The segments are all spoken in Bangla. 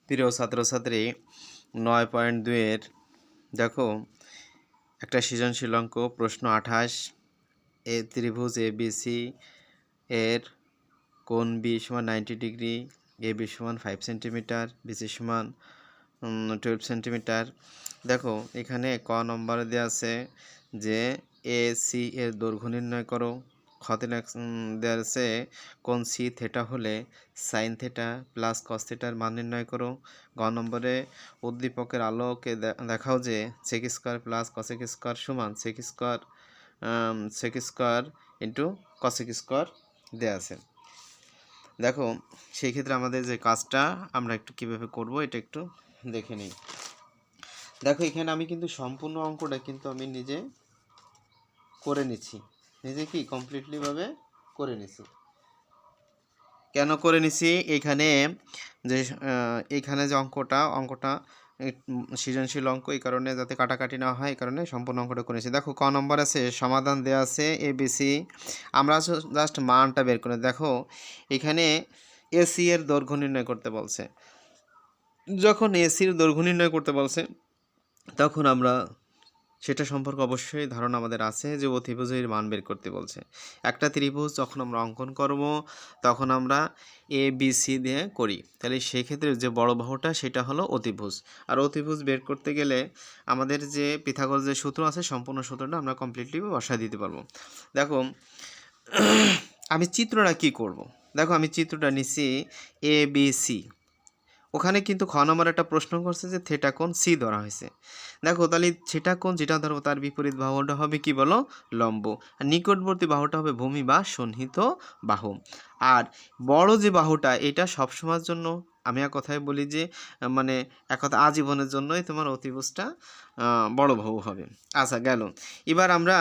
প্রিয় ছাত্রছাত্রী 9.2 দেখো একটা সৃজনশীল অঙ্ক প্রশ্ন 28 ত্রিভুজ ABC এর কোণ B = 90 degree, AB = 5 centimetre, BC = 12 centimetre. দেখো এখানে ক নম্বরে দেওয়া আছে যে AC এর দৈর্ঘ্য নির্ণয় করো। খতে দেওয়া আছে কোণ C থিটা হলে সাইন থিটা প্লাস কস থিটার মান নির্ণয় করো। গ নম্বরে উদ্দীপকের আলোকে দেখাও যে sec square plus cosec square সমান sec square into cosec square দেওয়া আছে। দেখো সেই ক্ষেত্রে আমাদের যে কাজটা আমরা একটু কীভাবে করব এটা একটু দেখে নিই। দেখো এখানে আমি কিন্তু সম্পূর্ণ অঙ্কটা কিন্তু আমি নিজে করে নিচ্ছি, নিজে কি কমপ্লিটলিভাবে করে নিছি। কেন করে নিছি? এখানে যে অঙ্কটা সৃজনশীল অঙ্ক, এই কারণে যাতে কাটাকাটি না হয় এই কারণে সম্পূর্ণ অঙ্কটা করেছি। দেখো ক নম্বর আছে সমাধান দেওয়া আছে ABC, আমরা জাস্ট মানটা বের করে। দেখো এখানে AC এর দৈর্ঘ্য নির্ণয় করতে বলছে। যখন AC এর দৈর্ঘ্য নির্ণয় করতে বলছে তখন আমরা সেটা সম্পর্কে অবশ্যই ধারণা আমাদের আছে যে অতিভুজের মান বের করতে বলছে। একটা ত্রিভুজ যখন আমরা অঙ্কন করব তখন আমরা ABC দিয়ে করি, তাহলে সেই ক্ষেত্রে যে বড় বাহুটা সেটা হলো অতিভুজ। আর অতিভুজ বের করতে গেলে আমাদের যে পিথাগোরাস যে সূত্র আছে সম্পূর্ণ সূত্রটা আমরা কমপ্লিটলি বসায় দিতে পারবো। দেখো আমি চিত্রটা কি করব। দেখো আমি চিত্রটা নিচ্ছি ABC। ওখানে কিন্তু খ নম্বর একটা প্রশ্ন করছে যে থিটা কোণ C ধরা হয়েছে। দেখো তাহলে থিটা কোণ যেটা ধরবো তার বিপরীত বাহুটা হবে কি বলো? লম্ব। আর নিকটবর্তী বাহুটা হবে ভূমি বা সন্নিহিত বাহু। আর বড় যে বাহুটা এটা সবসময়ের জন্য আমি এক কথায় বলি যে মানে এক কথা আজীবনের জন্যই তোমার অতিভুজটা বড় বাহু হবে। আচ্ছা গেল। এবার আমরা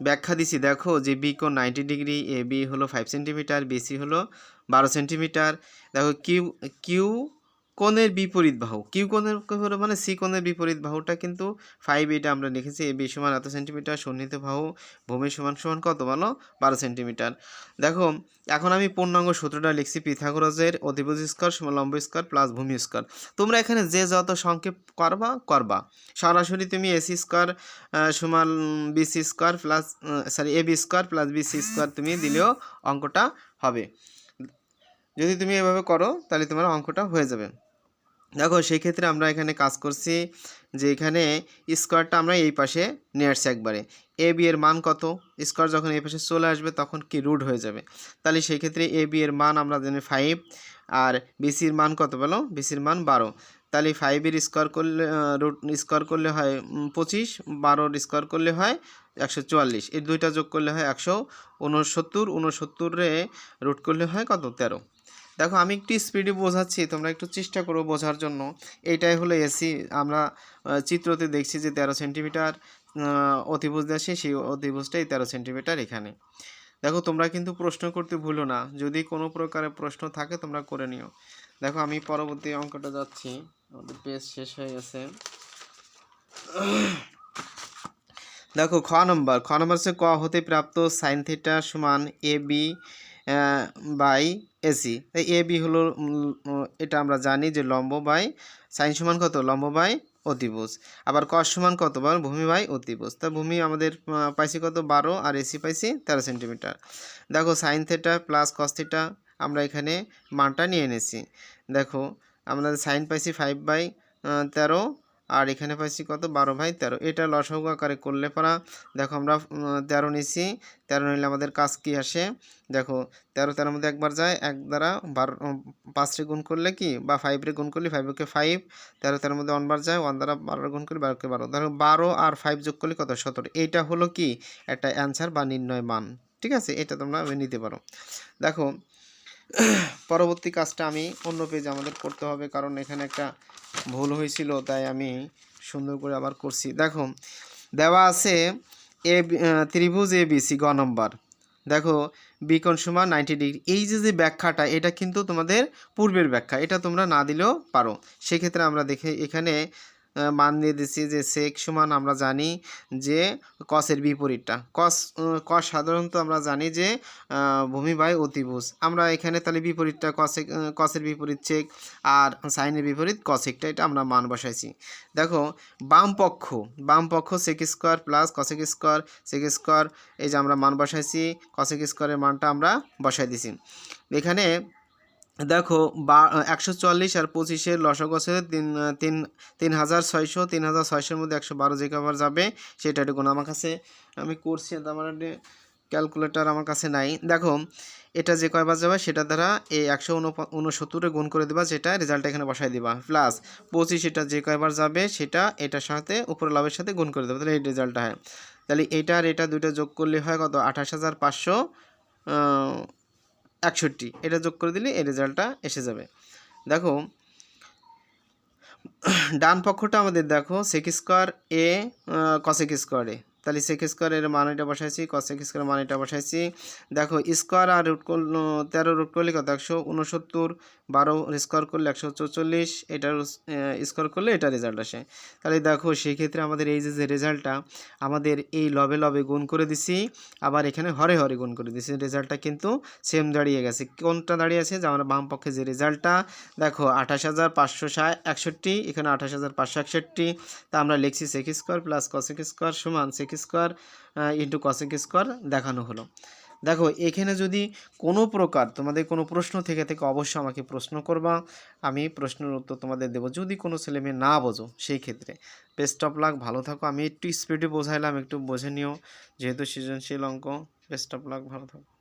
ব্যাখ্যা দিছি। দেখো যে B কোণ 90 ডিগ্রি, AB হলো 5 সেন্টিমিটার, BC হলো 12 সেন্টিমিটার। দেখো কিউ কোণের বিপরীত বাহু, কিউ কোণের মানে সি কোণের বিপরীত বাহুটা কিন্তু 5, এটা আমরা লিখেছি। এবি সমান এত সেন্টিমিটার, সন্নিহিত বাহু ভূমি সমান সমান কত বলো? 12 সেন্টিমিটার। দেখো এখন আমি পূর্ণাঙ্গ সূত্রটা লিখছি, পিথাগোরাসের অতিভুজ স্কয়ার সমান লম্ব স্কয়ার প্লাস ভূমি স্কয়ার। তোমরা এখানে যে যত সংক্ষেপ করবা সরাসরি তুমি এসি স্কয়ার সমান BC square plus AB square plus BC square তুমি দিলেও অঙ্কটা হবে। যদি তুমি এভাবে করো তাহলে তোমার অঙ্কটা হয়ে যাবে। দেখো সেই ক্ষেত্রে আমরা এখানে কাজ করছি যে এখানে স্কোয়ারটা আমরা এই পাশে নিয়ে আসছি একবারে। AB এর মান কত? স্কোয়ার যখন এই পাশে চলে আসবে তখন কি রুট হয়ে যাবে। তাহলে সেই ক্ষেত্রে AB এর মান আমরা জানি 5, আর BCর মান কত বলো? BCর মান 12। তাহলে 5-এর স্কোয়ার করলে রুট স্কোয়ার করলে হয় 25, 12-র স্কোয়ার করলে হয় 144, এই দুইটা যোগ করলে হয় 169, 69-রে রুট করলে হয় কত? 13। দেখো আমি একটু স্পিডে বোঝাচ্ছি, তোমরা একটু চেষ্টা করো বোঝার জন্য। এইটাই হলো এসি। আমরা চিত্রতে দেখছি যে 13 সেন্টিমিটার অতিভুজ আছে, সেই অতিভুজটাই 13 সেন্টিমিটার এখানে। দেখো তোমরা কিন্তু প্রশ্ন করতে ভুলো না, যদি কোনো প্রকারের প্রশ্ন থাকে তোমরা করে নিও। দেখো আমি পরবর্তী অঙ্কটা যাচ্ছি, আমাদের পেজ শেষ হয়ে গেছে। দেখো খ নম্বর হচ্ছে ক হতে প্রাপ্ত সাইন থিটা সমান AB বাই AC। তাই AB হলো এটা আমরা জানি যে লম্ব বাই সাইন সমান কত? লম্ব বাই অতিভুজ। আবার কস সমান কত? বল ভূমি বাই অতিভুজ। তা ভূমি আমাদের পাইছি কত? 12, আর AC পাইছি 13 সেন্টিমিটার। দেখো sine theta plus cos theta আমরা এখানে মানটা নিয়ে এনেছি। দেখো আমরা সাইন পাইছি 5/13, আর এখানে পাইছি কত? 12/13। এটা লসাগু আকারে করলে পরা দেখো আমরা 13 নিছি। 13 নিলে আমাদের কাজ কি আসে? দেখো 13 মধ্যে একবার যায়, এক দ্বারা 5 গুণ করলে কি, বা 5 গুণ করলে 5-কে 5, 13 মধ্যে 1 বার যায়, 1 দ্বারা 12 গুণ করলে 12-কে 12। ধরো 12 আর 5 যোগ করলে কত? 17। এইটা হলো কি একটা অ্যান্সার বা নির্ণয় মান। ঠিক আছে, এটা তোমরা নিতে পারো। দেখো পরবর্তী কাজটা আমি অন্য পেজে আমাদের করতে হবে, কারণ এখানে একটা ভুল হয়েছিল, তাই আমি সুন্দর করে আবার করছি। দেখো দেওয়া আছে ত্রিভুজ ABC গ নম্বর। দেখো বি কোণ সমান 90 ডিগ্রি। এই যে ব্যাখ্যাটা এটা কিন্তু তোমাদের পূর্বের ব্যাখ্যা, এটা তোমরা না দিলেও পারো। সেক্ষেত্রে আমরা দেখি এখানে মান দিয়ে দিচ্ছি যে সেক সমান আমরা জানি যে কসের বিপরীতটা কস সাধারণত আমরা জানি যে ভূমি বাই অতিভুজ। আমরা এখানে তাহলে বিপরীতটা কসের বিপরীত সেক আর সাইনের বিপরীত কসেকটা, এটা আমরা মান বসাইছি। দেখো বাম পক্ষ sec square plus cosec square sec square, এই যে আমরা মান বসাইছি, কসেক স্কোয়ারের মানটা আমরা বসাই দিছি। এখানে দেখো 144 আর 25-এর লসাগু আছে 3600, 3600-এর মধ্যে 112 যে কবার যাবে সেটা একটু গুণ। আমার কাছে আমি করছি, আমার ক্যালকুলেটর আমার কাছে নাই। দেখো এটা যে কয়বার যাবে সেটা দ্বারা এই 169 গুণ করে দিবা, যেটা রেজাল্ট এখানে বসাই দিবা, প্লাস 25 এটা যে কয়বার যাবে সেটা এটার সাথে উপরে লাভের সাথে গুণ করে দেবে, তাহলে এই রেজাল্টটা হয়। তাহলে এটা আর এটা দুইটা যোগ করলে হয় কত, 28,561, এটা যোগ করে দিলে এই রেজাল্টটা এসে যাবে। দেখো ডান পক্ষটা আমাদের দেখো সেক স্কোয়ার এ কসেক স্কোয়ার এ, তাহলে সেক স্কোয়ারের মান এটা বসাইছি, কসেক স্কোয়ারের মান এটা বসাইছি। দেখো স্কোয়ার আর রুট 13 রুট করলে কত 169, 12 স্কোয়ার করলে 144, এটার স্কোয়ার করলে এটা রেজাল্ট আসে। তাহলে দেখো সেই ক্ষেত্রে আমাদের এই যে রেজাল্টটা আমাদের এই লবে লবে গুণ করে দিছি, আবার এখানে হরে হরে গুণ করে দিছি, রেজাল্টটা কিন্তু সেম দাঁড়িয়ে গেছে। কোনটা দাঁড়িয়ে আছে যে আমরা বাম পক্ষে যে রেজাল্টটা দেখো 28,561, এখানে 28,561, তা আমরা লিখছি sec square plus cosec square সমান sec square into cosec square দেখানো হলো। দেখো এখানে যদি কোনো প্রকার তোমাদের কোনো প্রশ্ন থেকে অবশ্যই আমাকে প্রশ্ন করবা, আমি প্রশ্নের উত্তর তোমাদের দেবো। যদি কোনো ছেলে মেয়ে না বোঝো সেই ক্ষেত্রে বেস্ট অফ লাক, ভালো থাকো। আমি একটু স্পিডে বোঝাইলাম, একটু বোঝে নিও যেহেতু সৃজনশীল অঙ্ক। বেস্ট অফ লাক, ভালো থাকো।